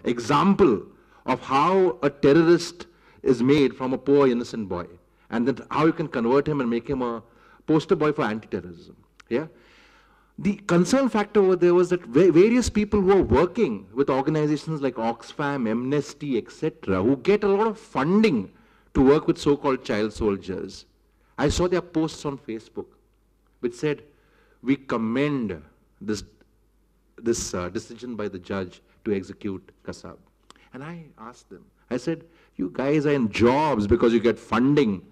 example of how a terrorist is made from a poor innocent boy, and then how you can convert him and make him a poster boy for anti-terrorism. Yeah? The concern factor over there was that various people who are working with organizations like Oxfam, Amnesty, etc., who get a lot of funding to work with so-called child soldiers, I saw their posts on Facebook which said, we commend this decision by the judge to execute Kasab. And I asked them, I said, you guys are in jobs because you get funding,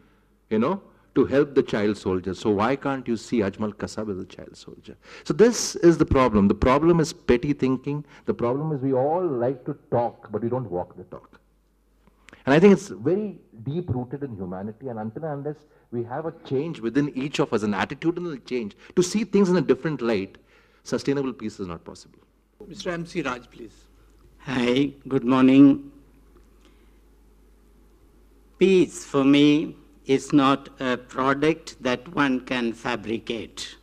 to help the child soldiers. So why can't you see Ajmal Kasab as a child soldier? So this is the problem. The problem is petty thinking. The problem is we all like to talk, but we don't walk the talk. And I think it's very deep-rooted in humanity, and until and unless we have a change within each of us, an attitudinal change, to see things in a different light, sustainable peace is not possible. Mr. M.C. Raj, please. Hi, good morning. Peace, for me, is not a product that one can fabricate.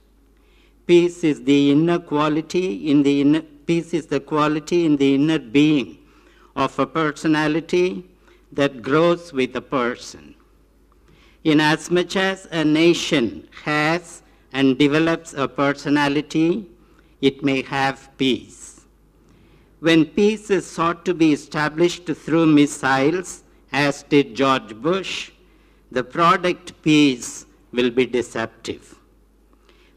Peace is the inner quality in the inner, peace is the quality in the inner being of a personality that grows with a person. Inasmuch as a nation has and develops a personality, it may have peace. When peace is sought to be established through missiles, as did George Bush, the product peace will be deceptive.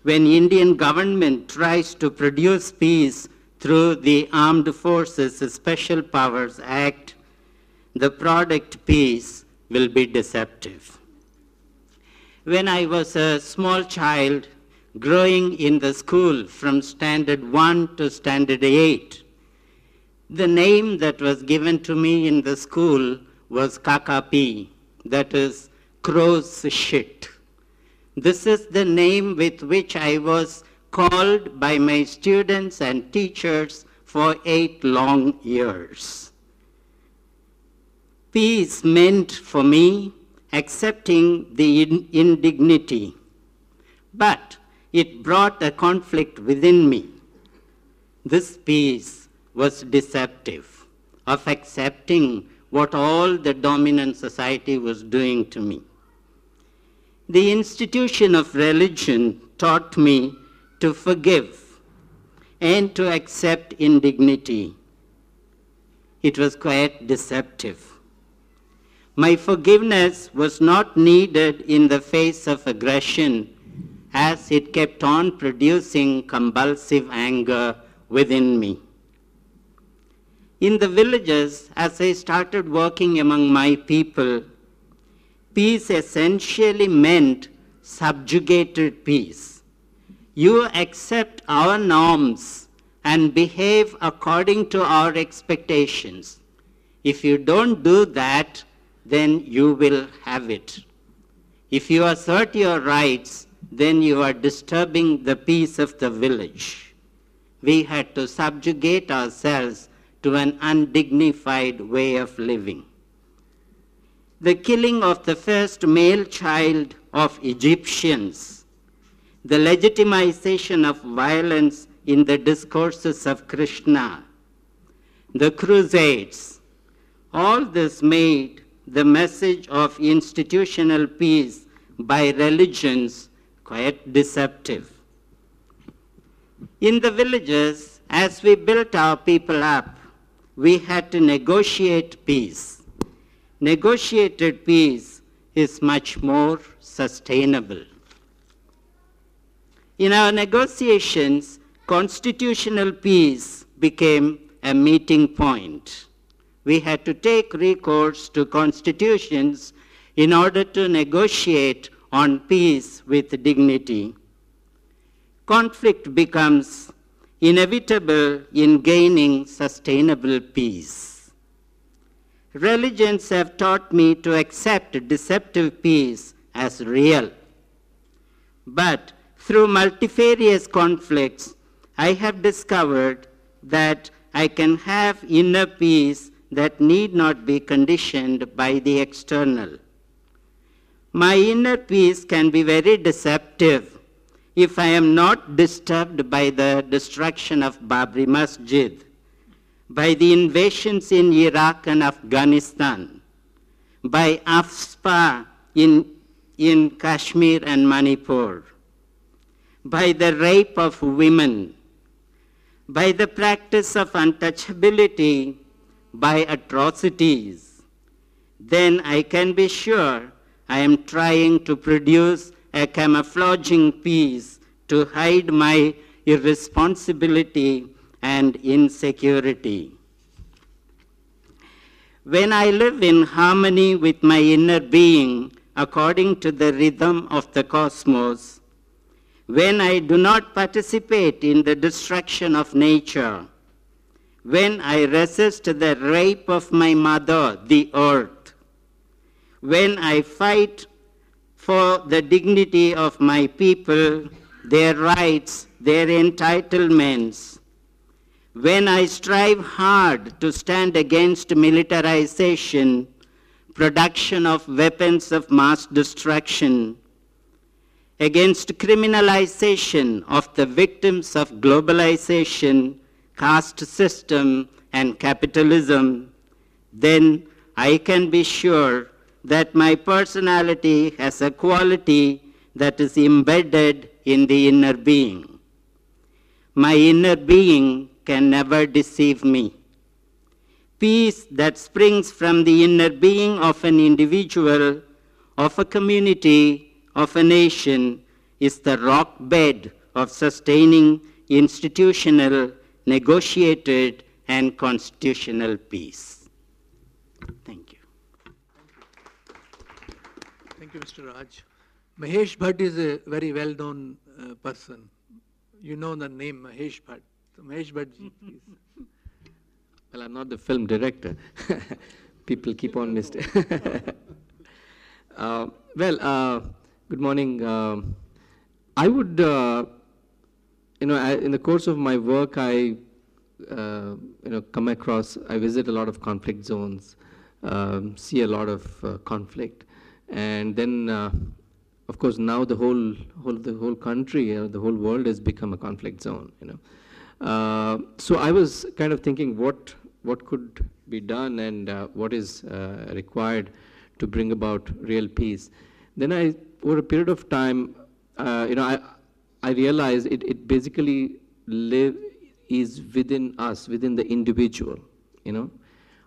When Indian government tries to produce peace through the Armed Forces Special Powers Act, the product peace will be deceptive. When I was a small child growing in the school from standard 1 to standard 8, the name that was given to me in the school was Kakapi, that is, crow's shit. This is the name with which I was called by my students and teachers for 8 long years. Peace meant for me accepting the indignity, but it brought a conflict within me. This peace was deceptive, of accepting what all the dominant society was doing to me. The institution of religion taught me to forgive and to accept indignity. It was quite deceptive. My forgiveness was not needed in the face of aggression, as it kept on producing convulsive anger within me. In the villages, as I started working among my people, peace essentially meant subjugated peace. You accept our norms and behave according to our expectations. If you don't do that, then you will have it. If you assert your rights, then you are disturbing the peace of the village. We had to subjugate ourselves to an undignified way of living. The killing of the first male child of Egyptians, the legitimization of violence in the discourses of Krishna, the Crusades, all this made the message of institutional peace by religions quite deceptive. In the villages, as we built our people up, we had to negotiate peace. Negotiated peace is much more sustainable. In our negotiations, constitutional peace became a meeting point. We had to take recourse to constitutions in order to negotiate on peace with dignity. Conflict becomes inevitable in gaining sustainable peace. Religions have taught me to accept deceptive peace as real. But through multifarious conflicts, I have discovered that I can have inner peace that need not be conditioned by the external. My inner peace can be very deceptive if I am not disturbed by the destruction of Babri Masjid, by the invasions in Iraq and Afghanistan, by AFSPA in Kashmir and Manipur, by the rape of women, by the practice of untouchability, by atrocities, then I can be sure I am trying to produce a camouflaging peace to hide my irresponsibility and insecurity. When I live in harmony with my inner being according to the rhythm of the cosmos, when I do not participate in the destruction of nature, when I resist the rape of my mother, the earth, when I fight for the dignity of my people, their rights, their entitlements, when I strive hard to stand against militarization, production of weapons of mass destruction, against criminalization of the victims of globalization, caste system, and capitalism, then I can be sure that my personality has a quality that is embedded in the inner being. My inner being can never deceive me. Peace that springs from the inner being of an individual, of a community, of a nation, is the rock bed of sustaining institutional, negotiated, and constitutional peace. Thank you. Thank you, Mr. Raj. Mahesh Bhatt is a very well-known person. You know the name Mahesh Bhatt. So Mahesh Bhatt ji, please. Well, I'm not the film director. People keep on mistaking. Good morning. I would, in the course of my work, I, come across, I visit a lot of conflict zones, see a lot of conflict, and then, of course, now the whole country, the whole world has become a conflict zone. So I was kind of thinking what could be done and what is required to bring about real peace. Then over a period of time, I realized it basically is within us, within the individual.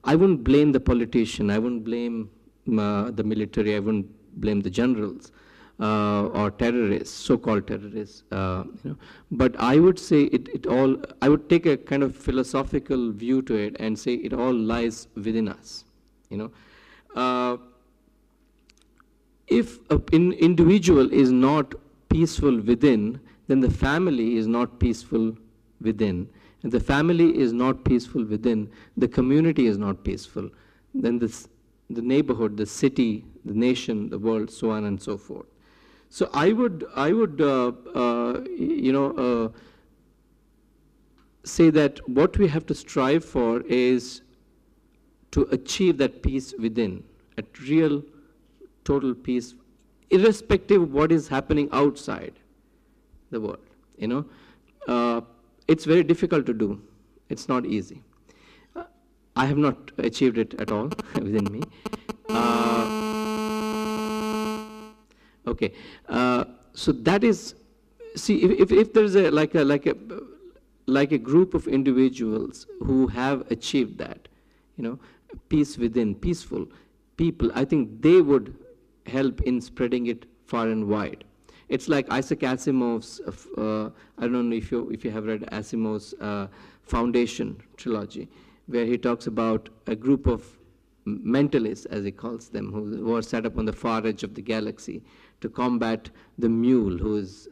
I wouldn't blame the politician. I wouldn't blame the military. I wouldn't blame the generals or terrorists, so-called terrorists. But I would say I would take a kind of philosophical view to it and say it all lies within us. If an individual is not peaceful within, then the family is not peaceful within. If the family is not peaceful within, the community is not peaceful. Then the neighborhood, the city, the nation, the world, so on and so forth. So I would say that what we have to strive for is to achieve that peace within, at real, total peace, irrespective of what is happening outside the world. It's very difficult to do. It's not easy. I have not achieved it at all within me. Okay, so that is, see, if there's like a group of individuals who have achieved that, peace within, peaceful people, I think they would help in spreading it far and wide. It's like Isaac Asimov's, I don't know if you have read Asimov's Foundation trilogy, where he talks about a group of mentalists, as he calls them, who are set up on the far edge of the galaxy to combat the mule, who is